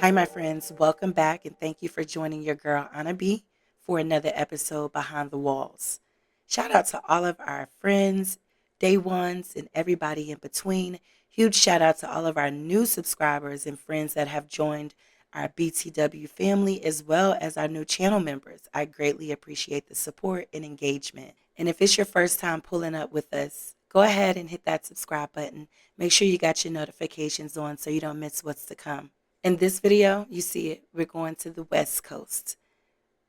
Hi, my friends. Welcome back, and thank you for joining your girl, BTWANNAB, for another episode Behind the Walls. Shout out to all of our friends, day ones, and everybody in between. Huge shout out to all of our new subscribers and friends that have joined our BTW family, as well as our new channel members. I greatly appreciate the support and engagement. And if it's your first time pulling up with us, go ahead and hit that subscribe button. Make sure you got your notifications on so you don't miss what's to come. In this video, you see it, we're going to the West Coast.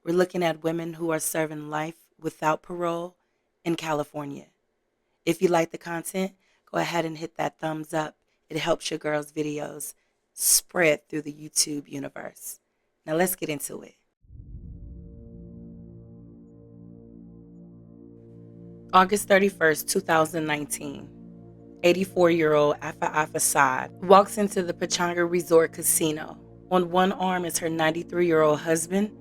We're looking at women who are serving life without parole in California. If you like the content, go ahead and hit that thumbs up. It helps your girls' videos spread through the YouTube universe. Now let's get into it. August 31st, 2019. 84-year-old Afa Saad walks into the Pechanga Resort Casino. On one arm is her 93-year-old husband.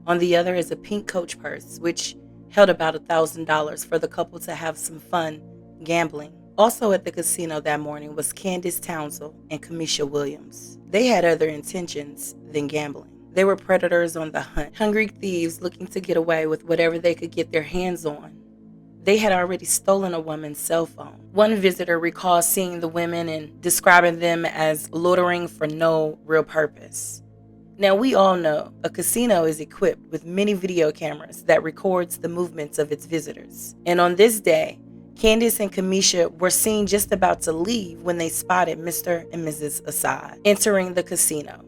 On the other is a pink Coach purse, which held about $1,000 for the couple to have some fun gambling. Also at the casino that morning was Candace Townsell and Kamisha Williams. They had other intentions than gambling. They were predators on the hunt, hungry thieves looking to get away with whatever they could get their hands on. They had already stolen a woman's cell phone. One visitor recalls seeing the women and describing them as loitering for no real purpose. Now, we all know a casino is equipped with many video cameras that records the movements of its visitors. And on this day, Candace and Kamisha were seen just about to leave when they spotted Mr. and Mrs. Assad entering the casino.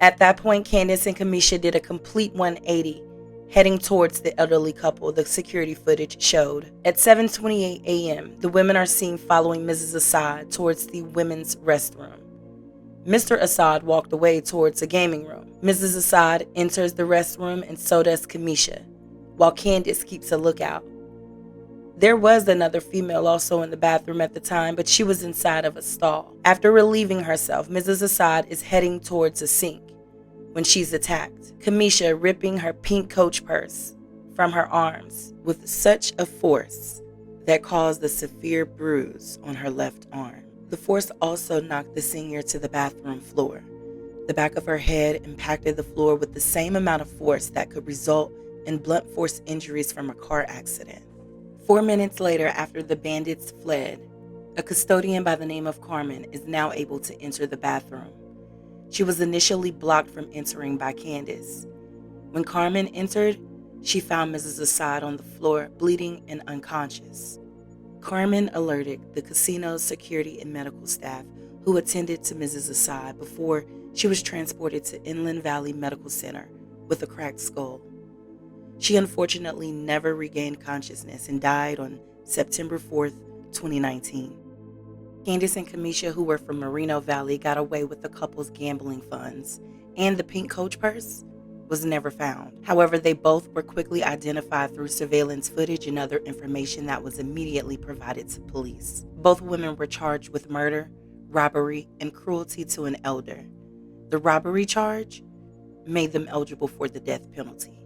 At that point, Candace and Kamisha did a complete 180, heading towards the elderly couple the security footage showed. At 7:28 a.m., the women are seen following Mrs. Assad towards the women's restroom. Mr. Assad walked away towards a gaming room. Mrs. Assad enters the restroom and so does Kamisha, while Candace keeps a lookout. There was another female also in the bathroom at the time, but she was inside of a stall. After relieving herself, Mrs. Assad is heading towards a sink when she's attacked, Kamisha ripping her pink Coach purse from her arms with such a force that caused a severe bruise on her left arm. The force also knocked the senior to the bathroom floor. The back of her head impacted the floor with the same amount of force that could result in blunt force injuries from a car accident. 4 minutes later, after the bandits fled, a custodian by the name of Carmen is now able to enter the bathroom. She was initially blocked from entering by Candace. When Carmen entered, she found Mrs. Assad on the floor, bleeding and unconscious. Carmen alerted the casino's security and medical staff, who attended to Mrs. Assad before she was transported to Inland Valley Medical Center with a cracked skull. She unfortunately never regained consciousness and died on September 4th, 2019. Candace and Kamisha, who were from Moreno Valley, got away with the couple's gambling funds, and the pink Coach purse was never found. However, they both were quickly identified through surveillance footage and other information that was immediately provided to police. Both women were charged with murder, robbery, and cruelty to an elder. The robbery charge made them eligible for the death penalty.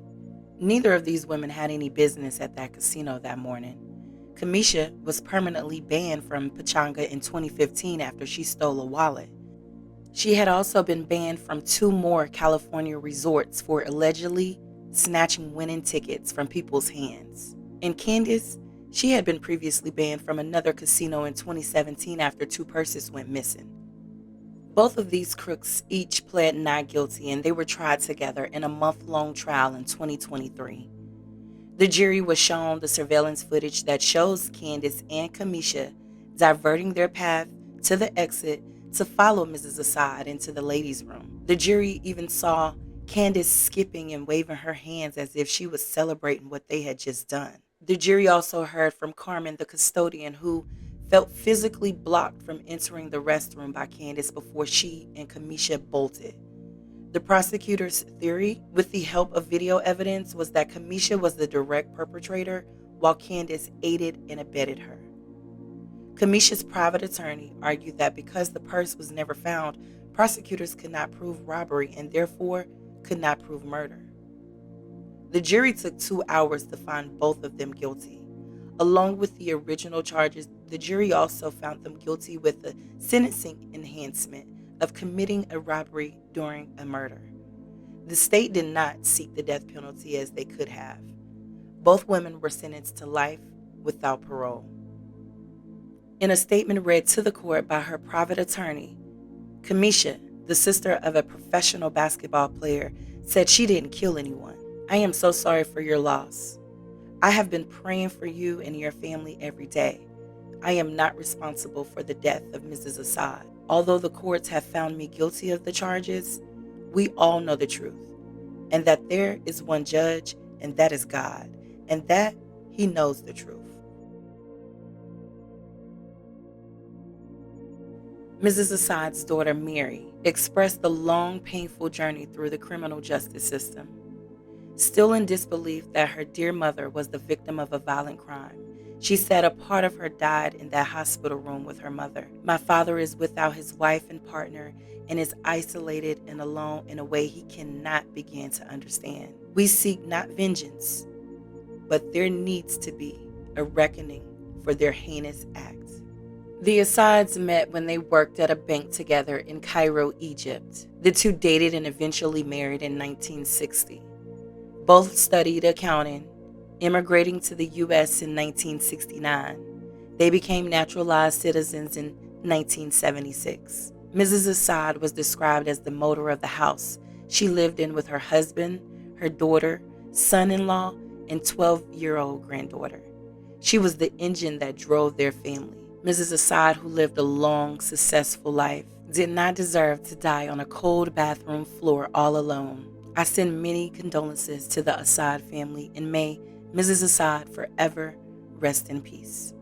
Neither of these women had any business at that casino that morning. Kamisha was permanently banned from Pechanga in 2015 after she stole a wallet. She had also been banned from 2 more California resorts for allegedly snatching winning tickets from people's hands. And Candace, she had been previously banned from another casino in 2017 after 2 purses went missing. Both of these crooks each pled not guilty, and they were tried together in a month-long trial in 2023. The jury was shown the surveillance footage that shows Candace and Kamisha diverting their path to the exit to follow Mrs. Assad into the ladies' room. The jury even saw Candace skipping and waving her hands as if she was celebrating what they had just done. The jury also heard from Carmen, the custodian, who felt physically blocked from entering the restroom by Candace before she and Kamisha bolted. The prosecutor's theory, with the help of video evidence, was that Kamisha was the direct perpetrator while Candace aided and abetted her. Kamisha's private attorney argued that because the purse was never found, prosecutors could not prove robbery and therefore could not prove murder. The jury took 2 hours to find both of them guilty. Along with the original charges, the jury also found them guilty with the sentencing enhancement of committing a robbery during a murder. The state did not seek the death penalty as they could have. Both women were sentenced to life without parole. In a statement read to the court by her private attorney, Kamisha, the sister of a professional basketball player, said she didn't kill anyone. I am so sorry for your loss. I have been praying for you and your family every day. I am not responsible for the death of Mrs. Assad. Although the courts have found me guilty of the charges, we all know the truth, and that there is one judge, and that is God, and that He knows the truth. Mrs. Assad's daughter, Mary, expressed the long, painful journey through the criminal justice system. Still in disbelief that her dear mother was the victim of a violent crime, she said a part of her died in that hospital room with her mother. My father is without his wife and partner and is isolated and alone in a way he cannot begin to understand. We seek not vengeance, but there needs to be a reckoning for their heinous acts. The Assads met when they worked at a bank together in Cairo, Egypt. The two dated and eventually married in 1960. Both studied accounting, immigrating to the U.S. in 1969. They became naturalized citizens in 1976. Mrs. Assad was described as the motor of the house she lived in with her husband, her daughter, son-in-law, and 12-year-old granddaughter. She was the engine that drove their family. Mrs. Assad, who lived a long, successful life, did not deserve to die on a cold bathroom floor all alone. I send many condolences to the Assad family, and may Mrs. Assad forever rest in peace.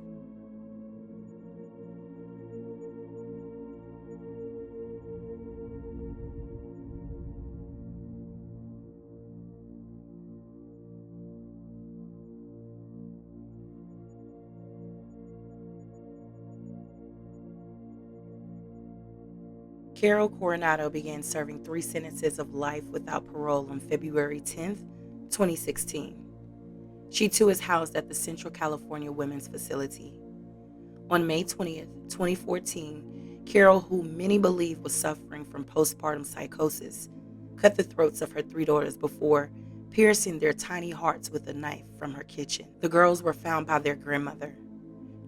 Carol Coronado began serving 3 sentences of life without parole on February 10, 2016. She too is housed at the Central California Women's Facility. On May 20th, 2014, Carol, who many believe was suffering from postpartum psychosis, cut the throats of her 3 daughters before piercing their tiny hearts with a knife from her kitchen. The girls were found by their grandmother.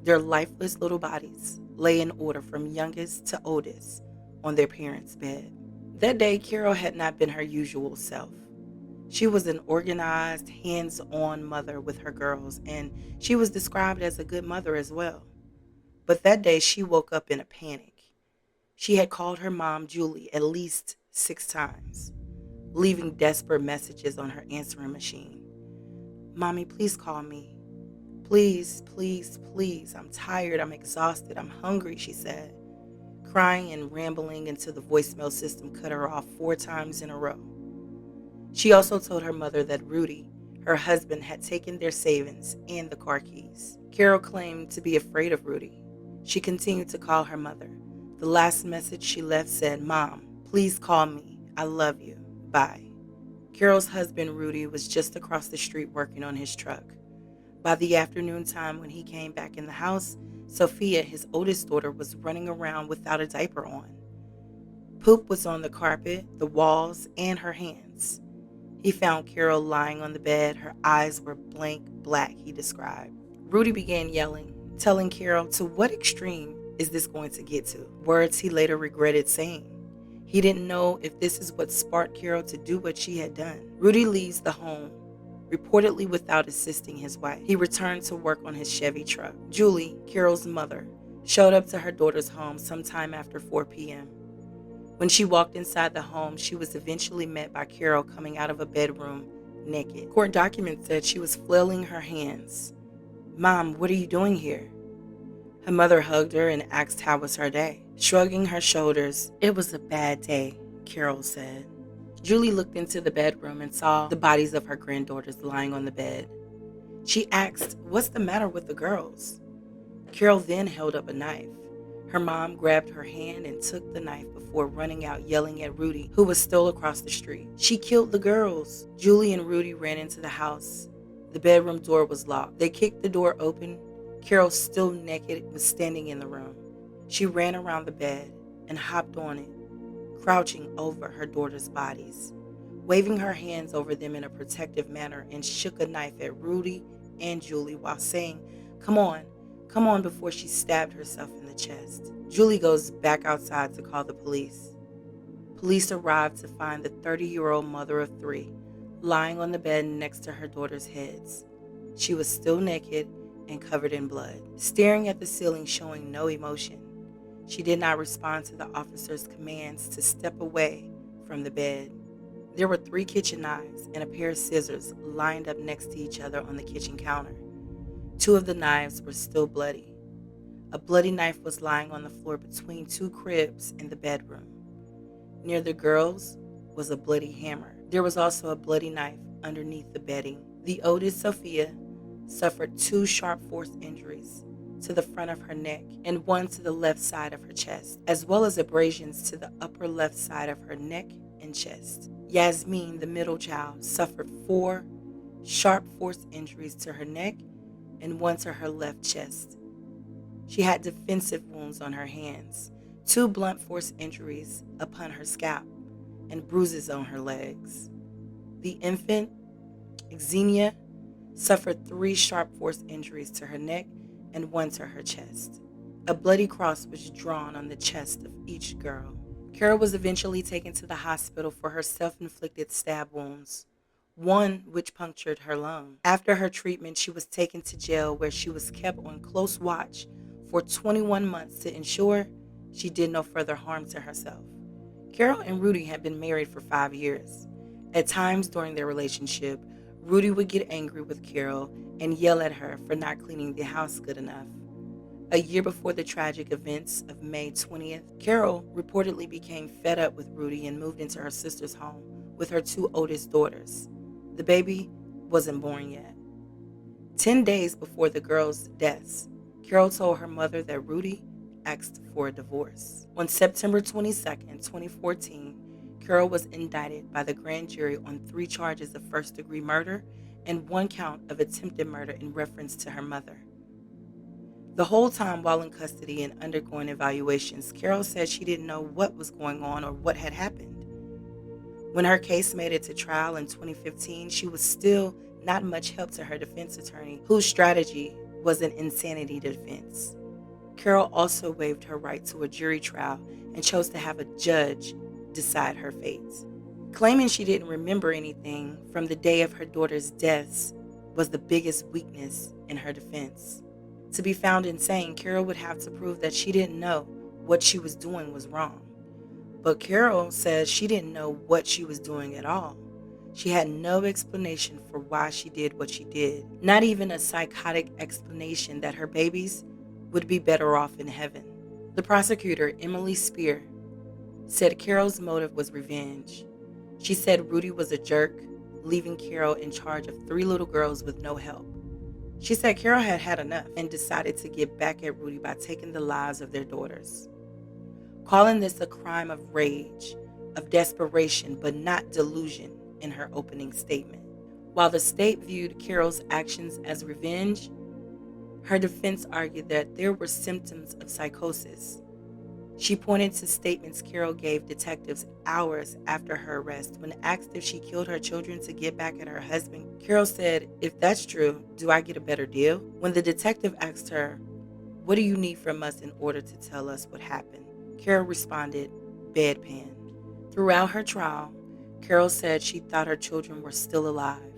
Their lifeless little bodies lay in order from youngest to oldest on their parents' bed. That day, Carol had not been her usual self. She was an organized, hands-on mother with her girls, and she was described as a good mother as well. But that day, she woke up in a panic. She had called her mom, Julie, at least 6 times, leaving desperate messages on her answering machine. Mommy, please call me. Please, please, please. I'm tired. I'm exhausted. I'm hungry, she said, crying and rambling until the voicemail system cut her off 4 times in a row. She also told her mother that Rudy, her husband, had taken their savings and the car keys. Carol claimed to be afraid of Rudy. She continued to call her mother. The last message she left said, Mom, please call me. I love you. Bye. Carol's husband, Rudy, was just across the street working on his truck. By the afternoon time when he came back in the house, Sophia, his oldest daughter, was running around without a diaper on. Poop was on the carpet, the walls, and her hands. He found Carol lying on the bed. Her eyes were blank black, he described. Rudy began yelling, telling Carol, to what extreme is this going to get to? Words he later regretted saying. He didn't know if this is what sparked Carol to do what she had done. Rudy leaves the home, reportedly without assisting his wife. He returned to work on his Chevy truck. Julie, Carol's mother, showed up to her daughter's home sometime after 4 p.m. When she walked inside the home, she was eventually met by Carol coming out of a bedroom naked. Court documents said she was flailing her hands. Mom, what are you doing here? Her mother hugged her and asked how was her day. Shrugging her shoulders, "It was a bad day," Carol said. Julie looked into the bedroom and saw the bodies of her granddaughters lying on the bed. She asked, "What's the matter with the girls?" Carol then held up a knife. Her mom grabbed her hand and took the knife before running out yelling at Rudy, who was still across the street. "She killed the girls." Julie and Rudy ran into the house. The bedroom door was locked. They kicked the door open. Carol, still naked, was standing in the room. She ran around the bed and hopped on it, crouching over her daughters' bodies, waving her hands over them in a protective manner, and shook a knife at Rudy and Julie while saying, come on," before she stabbed herself in the chest. Julie goes back outside to call the police. Police arrived to find the 30-year-old mother of three lying on the bed next to her daughters' heads. She was still naked and covered in blood, staring at the ceiling, showing no emotion. She did not respond to the officer's commands to step away from the bed. There were 3 kitchen knives and a pair of scissors lined up next to each other on the kitchen counter. 2 of the knives were still bloody. A bloody knife was lying on the floor between 2 cribs in the bedroom. Near the girls was a bloody hammer. There was also a bloody knife underneath the bedding. The oldest, Sophia, suffered 2 sharp force injuries to the front of her neck and 1 to the left side of her chest, as well as abrasions to the upper left side of her neck and chest. Yasmin, the middle child, suffered 4 sharp force injuries to her neck and 1 to her left chest. She had defensive wounds on her hands, 2 blunt force injuries upon her scalp, and bruises on her legs. The infant, Xenia, suffered 3 sharp force injuries to her neck and 1 to her chest. A bloody cross was drawn on the chest of each girl. Carol was eventually taken to the hospital for her self-inflicted stab wounds, one which punctured her lung. After her treatment, she was taken to jail where she was kept on close watch for 21 months to ensure she did no further harm to herself. Carol and Rudy had been married for 5 years. At times during their relationship, Rudy would get angry with Carol and yell at her for not cleaning the house good enough. A year before the tragic events of May 20th, Carol reportedly became fed up with Rudy and moved into her sister's home with her 2 oldest daughters. The baby wasn't born yet. 10 days before the girls' deaths, Carol told her mother that Rudy asked for a divorce. On September 22nd, 2014, Carol was indicted by the grand jury on 3 charges of first-degree murder and 1 count of attempted murder in reference to her mother. The whole time while in custody and undergoing evaluations, Carol said she didn't know what was going on or what had happened. When her case made it to trial in 2015, she was still not much help to her defense attorney, whose strategy was an insanity defense. Carol also waived her right to a jury trial and chose to have a judge decide her fate. Claiming she didn't remember anything from the day of her daughter's deaths was the biggest weakness in her defense. To be found insane, Carol would have to prove that she didn't know what she was doing was wrong. But Carol says she didn't know what she was doing at all. She had no explanation for why she did what she did, not even a psychotic explanation that her babies would be better off in heaven. The prosecutor, Emily Spear, said Carol's motive was revenge. She said Rudy was a jerk, leaving Carol in charge of 3 little girls with no help. She said Carol had had enough and decided to get back at Rudy by taking the lives of their daughters, calling this a crime of rage, of desperation, but not delusion in her opening statement. While the state viewed Carol's actions as revenge, her defense argued that there were symptoms of psychosis. She pointed to statements Carol gave detectives hours after her arrest. When asked if she killed her children to get back at her husband, Carol said, "If that's true, do I get a better deal?" When the detective asked her, "What do you need from us in order to tell us what happened?" Carol responded, "Bedpan." Throughout her trial, Carol said she thought her children were still alive.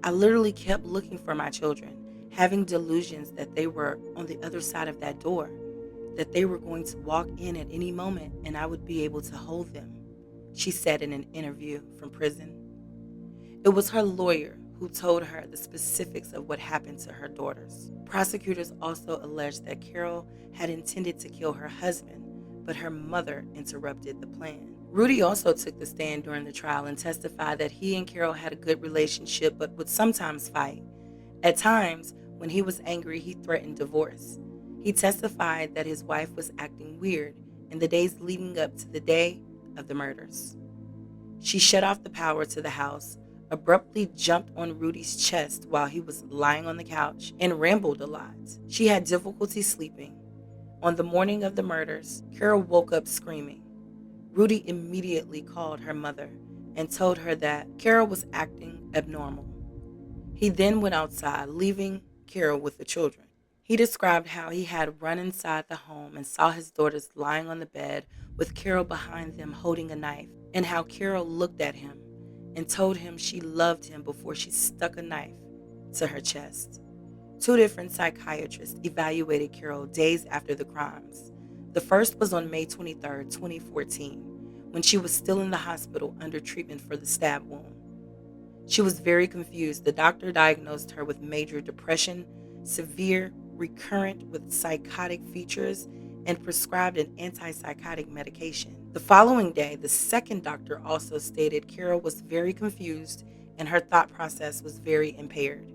"I literally kept looking for my children, having delusions that they were on the other side of that door, that they were going to walk in at any moment and I would be able to hold them," she said in an interview from prison. It was her lawyer who told her the specifics of what happened to her daughters. Prosecutors also alleged that Carol had intended to kill her husband, but her mother interrupted the plan. Rudy also took the stand during the trial and testified that he and Carol had a good relationship but would sometimes fight. At times, when he was angry, he threatened divorce. He testified that his wife was acting weird in the days leading up to the day of the murders. She shut off the power to the house, abruptly jumped on Rudy's chest while he was lying on the couch, and rambled a lot. She had difficulty sleeping. On the morning of the murders, Carol woke up screaming. Rudy immediately called her mother and told her that Carol was acting abnormal. He then went outside, leaving Carol with the children. He described how he had run inside the home and saw his daughters lying on the bed with Carol behind them holding a knife, and how Carol looked at him and told him she loved him before she stuck a knife to her chest. 2 different psychiatrists evaluated Carol days after the crimes. The first was on May 23, 2014, when she was still in the hospital under treatment for the stab wound. She was very confused. The doctor diagnosed her with major depression, severe, recurrent with psychotic features, and prescribed an antipsychotic medication. The following day, the second doctor also stated Carol was very confused and her thought process was very impaired.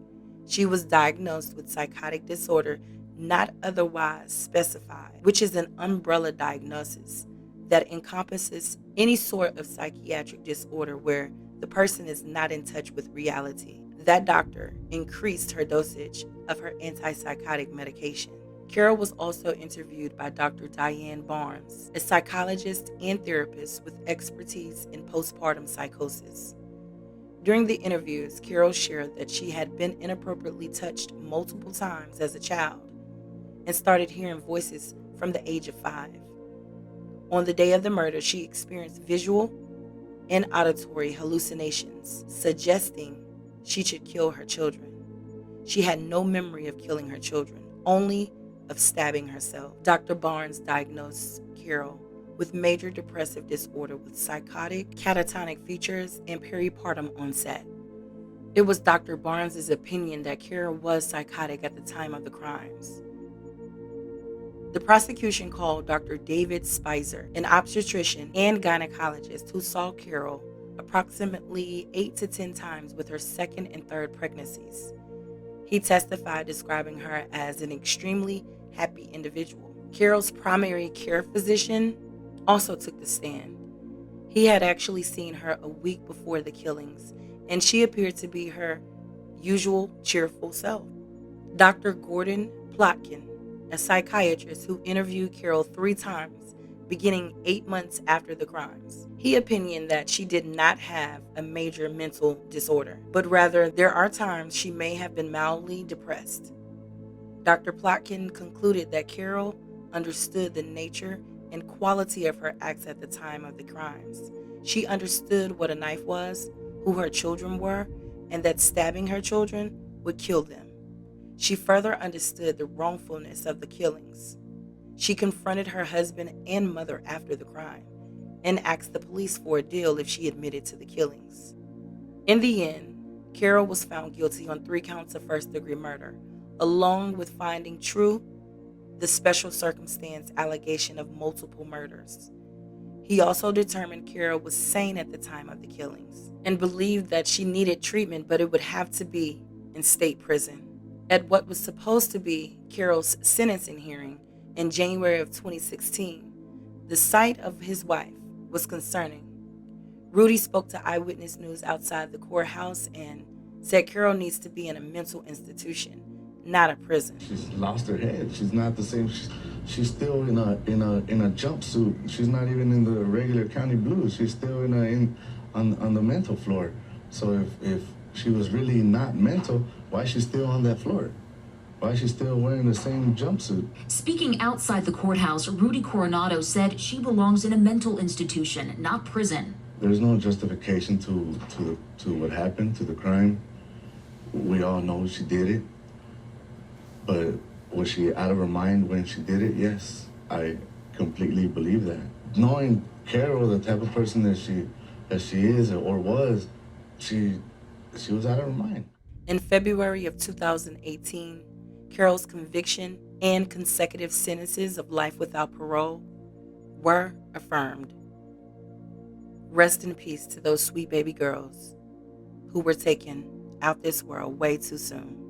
She was diagnosed with psychotic disorder not otherwise specified, which is an umbrella diagnosis that encompasses any sort of psychiatric disorder where the person is not in touch with reality. That doctor increased her dosage of her antipsychotic medication. Carol was also interviewed by Dr. Diane Barnes, a psychologist and therapist with expertise in postpartum psychosis. During the interviews, Carol shared that she had been inappropriately touched multiple times as a child and started hearing voices from the age of 5. On the day of the murder, she experienced visual and auditory hallucinations, suggesting she should kill her children. She had no memory of killing her children, only of stabbing herself. Dr. Barnes diagnosed Carol with major depressive disorder with psychotic, catatonic features, and peripartum onset. It was Dr. Barnes' opinion that Carol was psychotic at the time of the crimes. The prosecution called Dr. David Spicer, an obstetrician and gynecologist who saw Carol approximately 8 to 10 times with her second and third pregnancies. He testified describing her as an extremely happy individual. Carol's primary care physician also took the stand. He had actually seen her a week before the killings, and she appeared to be her usual cheerful self. Dr. Gordon Plotkin, a psychiatrist who interviewed Carol 3 times, beginning 8 months after the crimes. He opined that she did not have a major mental disorder, but rather there are times she may have been mildly depressed. Dr. Plotkin concluded that Carol understood the nature and quality of her acts at the time of the crimes. She understood what a knife was, who her children were, and that stabbing her children would kill them. She further understood the wrongfulness of the killings. She confronted her husband and mother after the crime and asked the police for a deal if she admitted to the killings. In the end, Carol was found guilty on 3 counts of first-degree murder, along with finding true the special circumstance allegation of multiple murders. He also determined Carol was sane at the time of the killings and believed that she needed treatment, but it would have to be in state prison. At what was supposed to be Carol's sentencing hearing in January of 2016, the sight of his wife was concerning. Rudy spoke to Eyewitness News outside the courthouse and said Carol needs to be in a mental institution, not a prison. She's lost her head. She's not the same. She's still in a jumpsuit. She's not even in the regular county blues. She's still on the mental floor. So if she was really not mental, why is she still on that floor? Why is she still wearing the same jumpsuit? Speaking outside the courthouse, Rudy Coronado said she belongs in a mental institution, not prison. There's no justification to what happened, to the crime. We all know she did it. But was she out of her mind when she did it? Yes, I completely believe that. Knowing Carol, the type of person that she is or was, she was out of her mind. In February of 2018, Carol's conviction and consecutive sentences of life without parole were affirmed. Rest in peace to those sweet baby girls who were taken out this world way too soon.